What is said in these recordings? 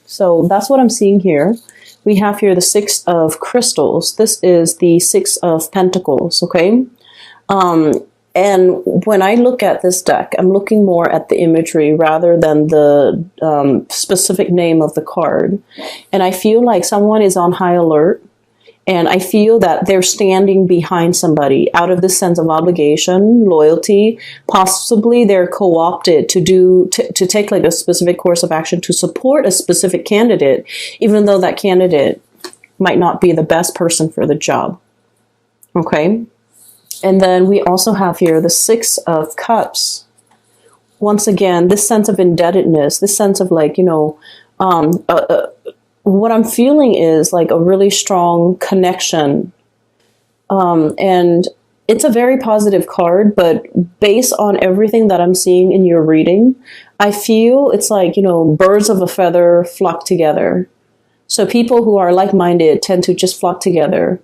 So that's what I'm seeing here. We have here the Six of Crystals. This is the Six of Pentacles, okay? And when I look at this deck, I'm looking more at the imagery rather than the specific name of the card. And I feel like someone is on high alert. And I feel that they're standing behind somebody out of this sense of obligation, loyalty. Possibly they're co-opted to take like a specific course of action to support a specific candidate, even though that candidate might not be the best person for the job. Okay. And then we also have here the Six of Cups. Once again, this sense of indebtedness, this sense of like, what I'm feeling is like a really strong connection. And it's a very positive card, but based on everything that I'm seeing in your reading, I feel it's like, birds of a feather flock together. So people who are like-minded tend to just flock together.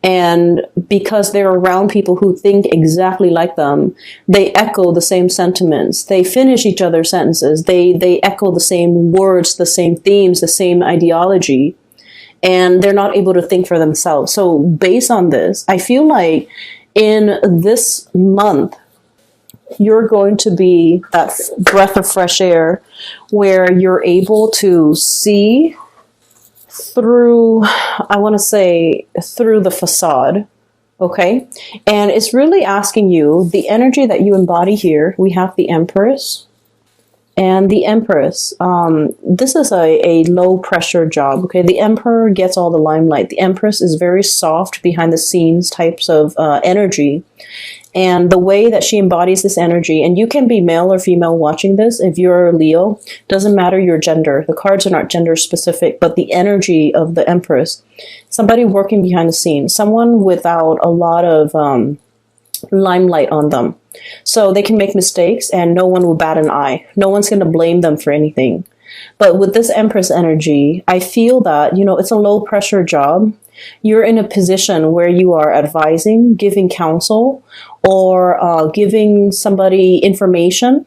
And because they're around people who think exactly like them, they echo the same sentiments. They finish each other's sentences. They echo the same words, the same themes, the same ideology. And they're not able to think for themselves. So based on this, I feel like in this month, you're going to be that breath of fresh air where you're able to see through, I want to say, through the facade, okay? And it's really asking you, the energy that you embody here, we have the Empress and the Empress. This is a low-pressure job, okay? The Emperor gets all the limelight. The Empress is very soft, behind-the-scenes types of energy. And the way that she embodies this energy, and you can be male or female watching this, if you're a Leo, doesn't matter your gender. The cards are not gender specific, but the energy of the Empress, somebody working behind the scenes, someone without a lot of limelight on them. So they can make mistakes and no one will bat an eye. No one's going to blame them for anything. But with this Empress energy, I feel that, it's a low pressure job. You're in a position where you are advising, giving counsel, or giving somebody information.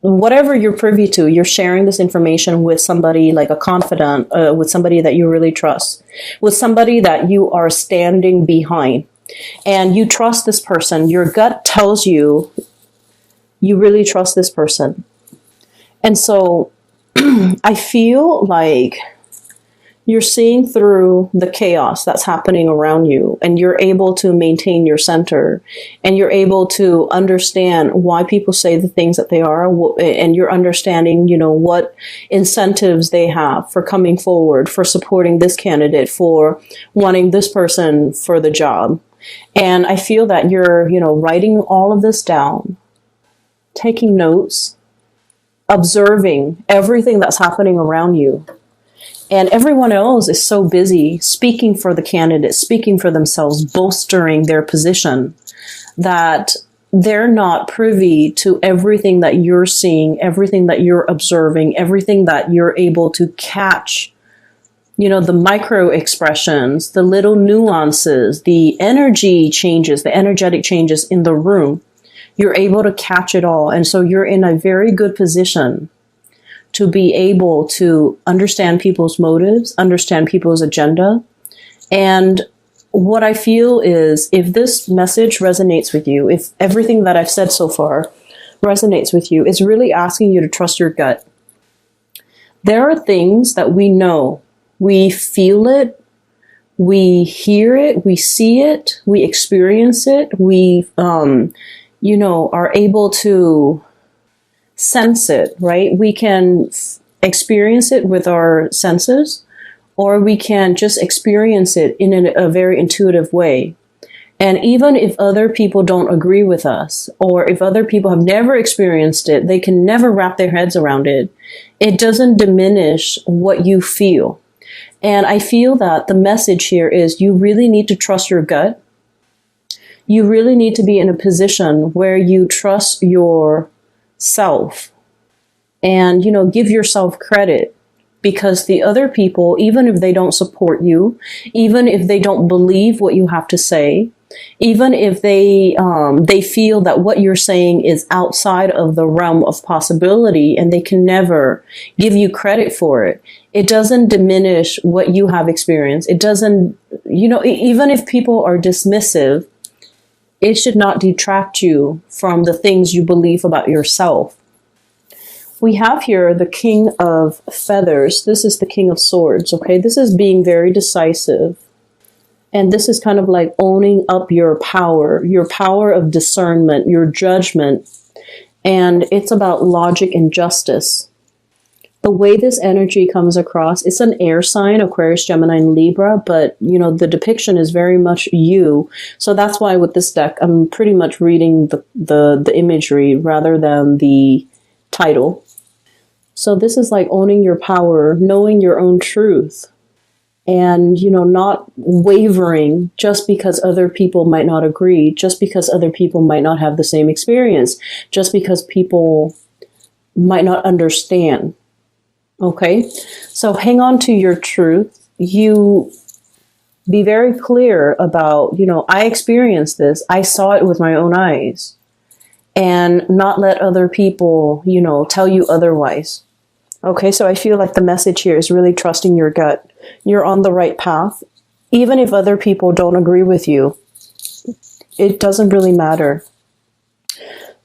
Whatever you're privy to, you're sharing this information with somebody like a confidant, with somebody that you really trust, with somebody that you are standing behind. And you trust this person. Your gut tells you you really trust this person. And so I feel like you're seeing through the chaos that's happening around you, and you're able to maintain your center, and you're able to understand why people say the things that they are, and you're understanding, what incentives they have for coming forward, for supporting this candidate, for wanting this person for the job. And I feel that you're, writing all of this down, taking notes, observing everything that's happening around you. And everyone else is so busy speaking for the candidate, speaking for themselves, bolstering their position, that they're not privy to everything that you're seeing, everything that you're observing, everything that you're able to catch. The micro expressions, the little nuances, the energy changes, the energetic changes in the room. You're able to catch it all. And so you're in a very good position to be able to understand people's motives, understand people's agenda. And what I feel is, if this message resonates with you, if everything that I've said so far resonates with you, it's really asking you to trust your gut. There are things that we know. We feel it, we hear it, we see it, we experience it, we, are able to sense it, right? We can experience it with our senses, or we can just experience it in a very intuitive way. And even if other people don't agree with us, or if other people have never experienced it, they can never wrap their heads around it, it doesn't diminish what you feel. And I feel that the message here is you really need to trust your gut. You really need to be in a position where you trust yourself and, give yourself credit, because the other people, even if they don't support you, even if they don't believe what you have to say, even if they feel that what you're saying is outside of the realm of possibility and they can never give you credit for it. It doesn't diminish what you have experienced. It doesn't, even if people are dismissive, it should not detract you from the things you believe about yourself. We have here the King of Feathers. This is the King of Swords, okay? This is being very decisive. And this is kind of like owning up your power of discernment, your judgment. And it's about logic and justice. The way this energy comes across, it's an air sign, Aquarius, Gemini, and Libra, but, the depiction is very much you. So that's why with this deck, I'm pretty much reading the imagery rather than the title. So this is like owning your power, knowing your own truth, and, not wavering just because other people might not agree, just because other people might not have the same experience, just because people might not understand. Okay? So hang on to your truth. You be very clear about, I experienced this. I saw it with my own eyes. And not let other people, tell you otherwise. Okay, so I feel like the message here is really trusting your gut. You're on the right path. Even if other people don't agree with you, it doesn't really matter.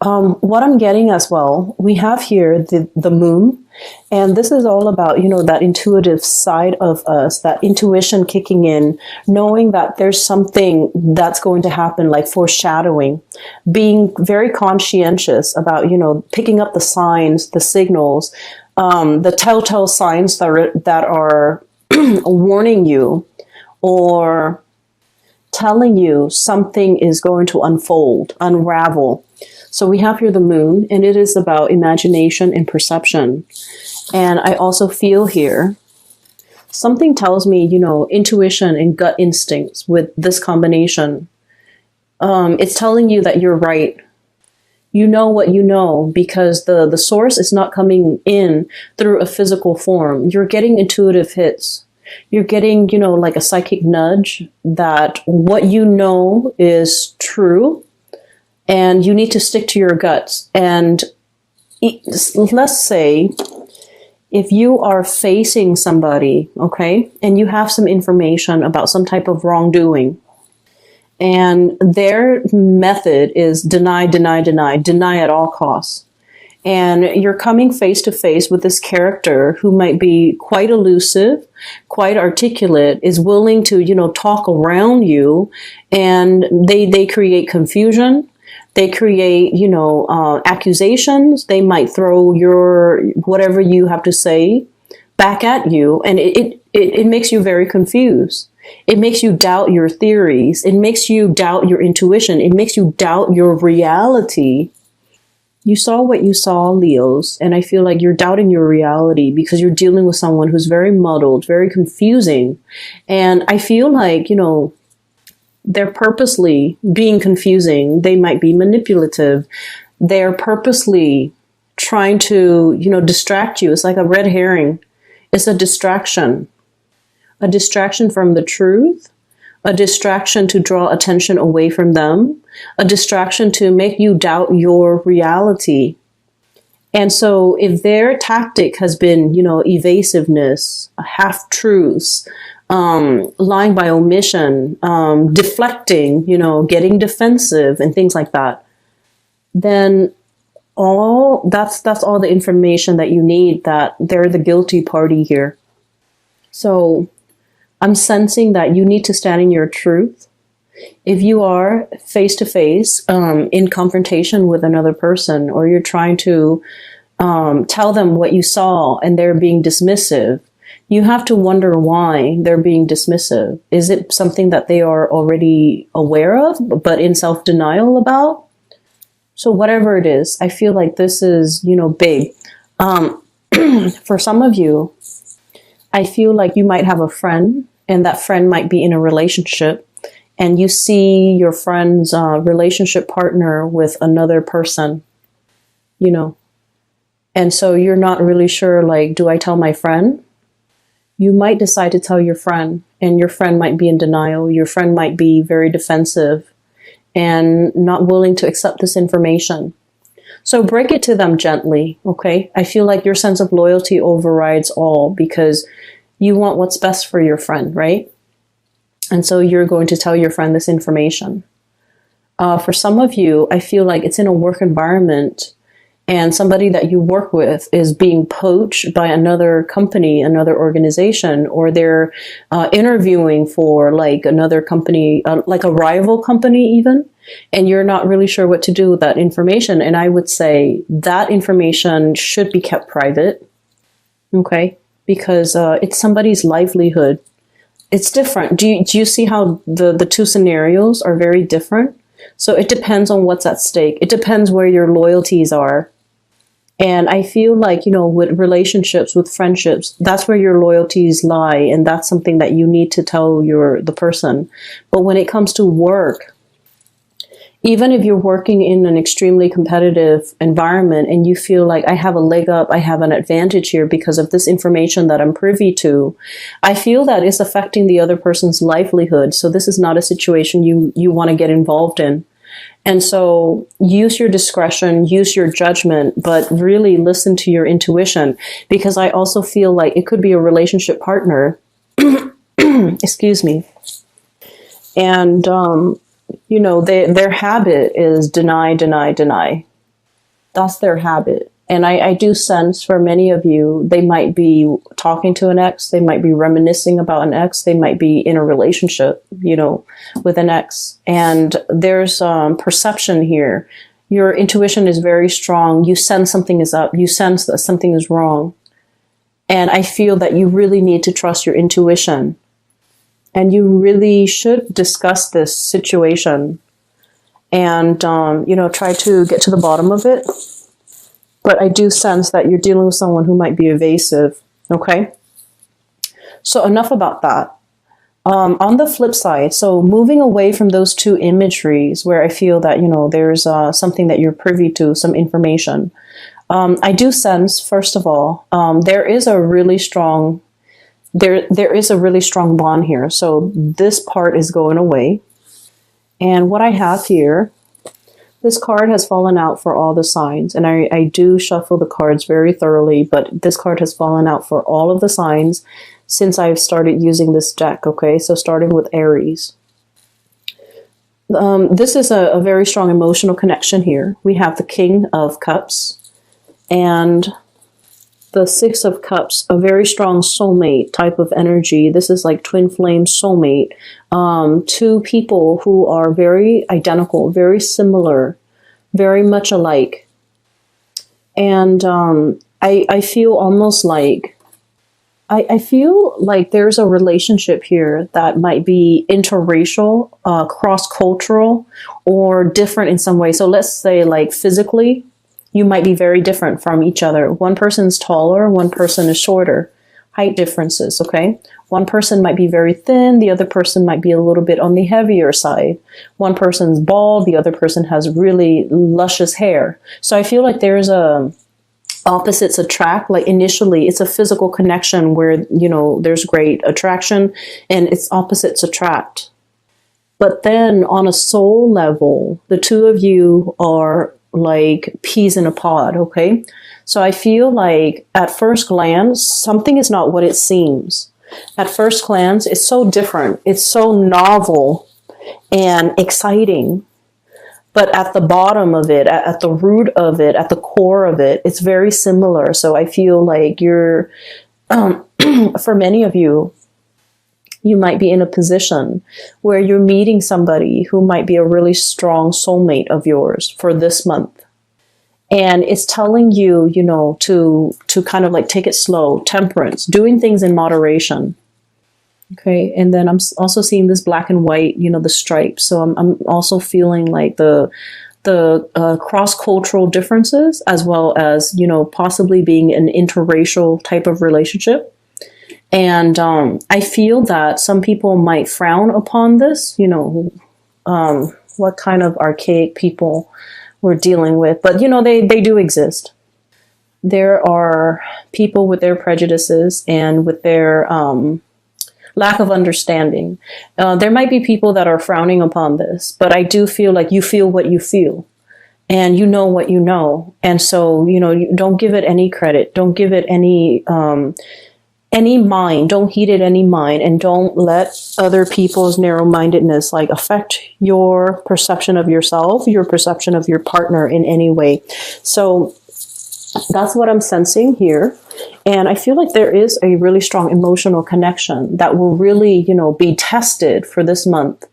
What I'm getting as well, we have here the moon, and this is all about, that intuitive side of us, that intuition kicking in, knowing that there's something that's going to happen, like foreshadowing, being very conscientious about, picking up the signs, the signals, the telltale signs that are warning you or telling you something is going to unfold, unravel. So we have here the moon, and it is about imagination and perception. And I also feel here, something tells me, intuition and gut instincts with this combination. It's telling you that you're right. You know what you know because the source is not coming in through a physical form. You're getting intuitive hits. You're getting, like a psychic nudge that what you know is true. And you need to stick to your guts. And let's say if you are facing somebody, okay, and you have some information about some type of wrongdoing, and their method is deny, deny, deny, deny at all costs. And you're coming face to face with this character who might be quite elusive, quite articulate, is willing to, talk around you, and they create confusion. They create, accusations. They might throw your whatever you have to say back at you, and it makes you very confused. It makes you doubt your theories. It makes you doubt your intuition. It makes you doubt your reality. You saw what you saw, Leos, and I feel like you're doubting your reality because you're dealing with someone who's very muddled, very confusing, and I feel like, they're purposely being confusing. They might be manipulative. They're purposely trying to, distract you. It's like a red herring. It's a distraction from the truth, a distraction to draw attention away from them, a distraction to make you doubt your reality. And so if their tactic has been, evasiveness, half-truths, lying by omission, deflecting, getting defensive and things like that, then that's all the information that you need, that they're the guilty party here. So I'm sensing that you need to stand in your truth. If you are face to face in confrontation with another person, or you're trying to tell them what you saw and they're being dismissive, you have to wonder why they're being dismissive. Is it something that they are already aware of, but in self-denial about? So whatever it is, I feel like this is, big. For some of you, I feel like you might have a friend, and that friend might be in a relationship, and you see your friend's relationship partner with another person, and so you're not really sure, like, do I tell my friend? You might decide to tell your friend, and your friend might be in denial. Your friend might be very defensive. and not willing to accept this information. So break it to them gently, okay? I feel like your sense of loyalty overrides all because you want what's best for your friend, right? And so you're going to tell your friend this information. For some of you, I feel like it's in a work environment and somebody that you work with is being poached by another company, another organization, or they're interviewing for like another company, like a rival company even, and you're not really sure what to do with that information. And I would say that information should be kept private, okay? Because it's somebody's livelihood. It's different. Do you see how the two scenarios are very different? So it depends on what's at stake. It depends where your loyalties are. And I feel like, with relationships, with friendships, that's where your loyalties lie. And that's something that you need to tell the person. But when it comes to work, even if you're working in an extremely competitive environment and you feel like I have a leg up, I have an advantage here because of this information that I'm privy to, I feel that it's affecting the other person's livelihood. So this is not a situation you want to get involved in. And so use your discretion, use your judgment, but really listen to your intuition, because I also feel like it could be a relationship partner, excuse me, and, their habit is deny, deny, deny. That's their habit. And I do sense for many of you, they might be talking to an ex, they might be reminiscing about an ex, they might be in a relationship, with an ex. And there's perception here. Your intuition is very strong. You sense something is up. You sense that something is wrong. And I feel that you really need to trust your intuition. And you really should discuss this situation and, try to get to the bottom of it. But I do sense that you're dealing with someone who might be evasive, okay? So enough about that. On the flip side, so moving away from those two imageries where I feel that, there's something that you're privy to, some information. I do sense, first of all, there is a really strong bond here. So this part is going away. And what I have here, this card has fallen out for all the signs, and I do shuffle the cards very thoroughly, but this card has fallen out for all of the signs since I've started using this deck, okay? So starting with Aries. This is a very strong emotional connection here. We have the King of Cups and the Six of Cups, a very strong soulmate type of energy. This is like twin flame soulmate. Two people who are very identical, very similar, very much alike. And I feel almost like, I feel like there's a relationship here that might be interracial, cross-cultural, or different in some way. So let's say like physically, you might be very different from each other. One person's taller, one person is shorter. Height differences, okay? One person might be very thin, the other person might be a little bit on the heavier side. One person's bald, the other person has really luscious hair. So I feel like there's opposites attract. Like initially, it's a physical connection where, there's great attraction and it's opposites attract. But then on a soul level, the two of you are like peas in a pod, okay? So I feel like at first glance, something is not what it seems. At first glance, it's so different. It's so novel and exciting. But at the bottom of it, at the root of it, at the core of it, it's very similar. So I feel like you're, for many of you, you might be in a position where you're meeting somebody who might be a really strong soulmate of yours for this month. And it's telling you, to kind of like take it slow, temperance, doing things in moderation. Okay. And then I'm also seeing this black and white, the stripes. So I'm also feeling like the cross-cultural differences, as well as, possibly being an interracial type of relationship. And I feel that some people might frown upon this, what kind of archaic people we're dealing with. But, they do exist. There are people with their prejudices and with their lack of understanding. There might be people that are frowning upon this, but I do feel like you feel what you feel. And you know what you know. And so, you don't give it any credit. Don't give it any mind. Don't heed it any mind. And don't let other people's narrow-mindedness like affect your perception of yourself, your perception of your partner in any way. So that's what I'm sensing here. And I feel like there is a really strong emotional connection that will really, be tested for this month.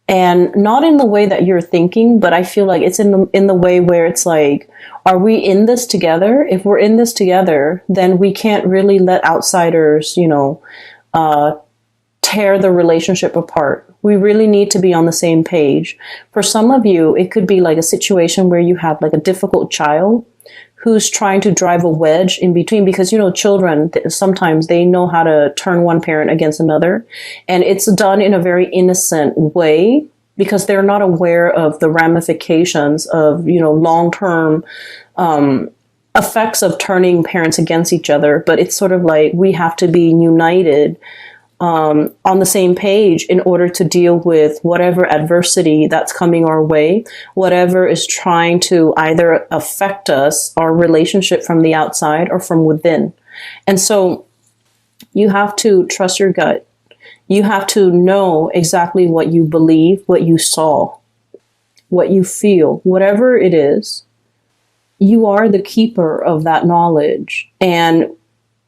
And not in the way that you're thinking, but I feel like it's in the way where it's like, are we in this together? If we're in this together, then we can't really let outsiders, tear the relationship apart. We really need to be on the same page. For some of you, it could be like a situation where you have like a difficult child who's trying to drive a wedge in between, because, children, sometimes they know how to turn one parent against another. And it's done in a very innocent way because they're not aware of the ramifications of, long-term effects of turning parents against each other. But it's sort of like we have to be united on the same page in order to deal with whatever adversity that's coming our way, whatever is trying to either affect us, our relationship from the outside or from within. And so you have to trust your gut. You have to know exactly what you believe, what you saw, what you feel, whatever it is. You are the keeper of that knowledge. And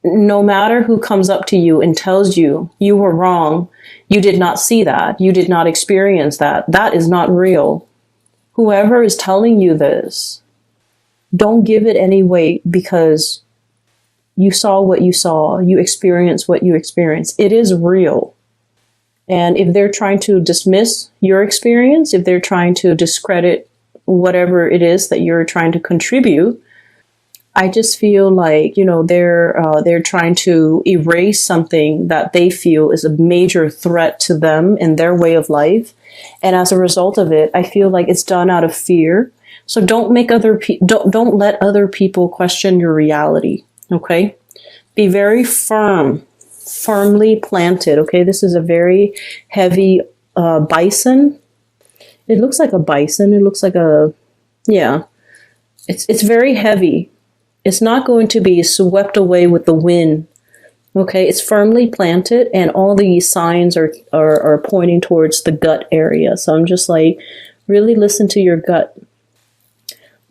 no matter who comes up to you and tells you you were wrong, you did not see that, you did not experience that, that is not real. Whoever is telling you this, don't give it any weight, because you saw what you saw, you experienced what you experienced. It is real. And if they're trying to dismiss your experience, if they're trying to discredit whatever it is that you're trying to contribute, I just feel like, they're trying to erase something that they feel is a major threat to them in their way of life. And as a result of it, I feel like it's done out of fear. So don't don't let other people question your reality. Okay. Be very firmly planted. Okay. This is a very heavy, bison. It looks like a bison. It looks like it's very heavy. It's not going to be swept away with the wind. Okay, it's firmly planted, and all these signs are pointing towards the gut area. So I'm just like, really listen to your gut.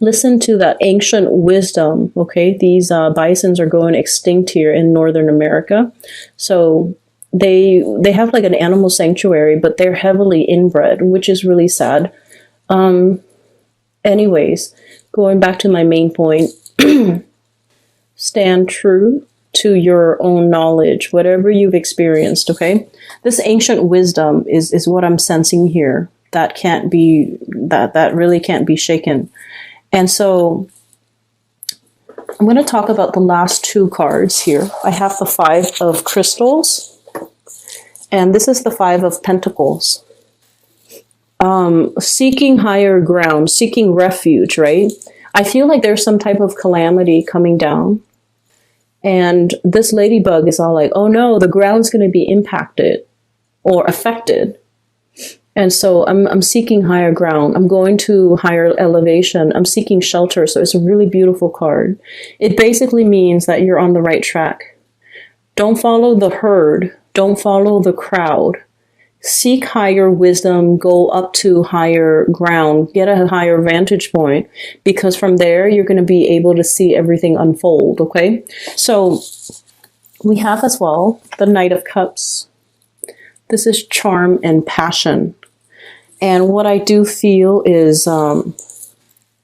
Listen to that ancient wisdom. Okay, these bisons are going extinct here in Northern America. So they have like an animal sanctuary, but they're heavily inbred, which is really sad. Anyways, going back to my main point. Stand true to your own knowledge, whatever you've experienced, okay? This ancient wisdom is what I'm sensing here. That really can't be shaken. And so I'm going to talk about the last two cards here. I have the Five of Crystals, and this is the Five of Pentacles. Seeking higher ground, seeking refuge, right? I feel like there's some type of calamity coming down. And this ladybug is all like, oh no, the ground's going to be impacted or affected. And so I'm seeking higher ground. I'm going to higher elevation. I'm seeking shelter. So it's a really beautiful card. It basically means that you're on the right track. Don't follow the herd. Don't follow the crowd. Seek higher wisdom, go up to higher ground, get a higher vantage point, because from there you're going to be able to see everything unfold, okay? So we have as well the Knight of Cups. This is charm and passion. And what I do feel is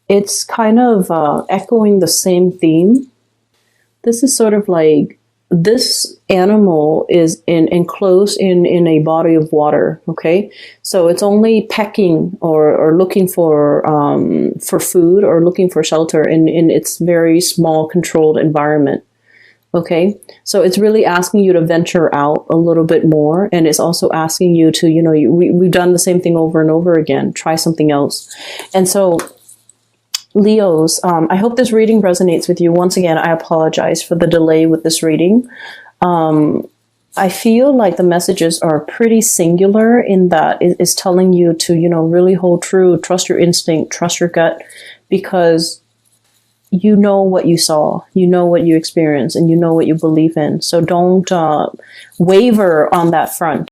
it's kind of echoing the same theme. This is sort of like, this animal is enclosed in a body of water, okay? So it's only pecking or looking for food or looking for shelter in its very small, controlled environment, okay? So it's really asking you to venture out a little bit more, and it's also asking you to, we've done the same thing over and over again. Try something else. And so Leos, I hope this reading resonates with you. Once again, I apologize for the delay with this reading. I feel like the messages are pretty singular in that it's telling you to, really hold true, trust your instinct, trust your gut, because you know what you saw, you know what you experienced, and you know what you believe in. So don't waver on that front.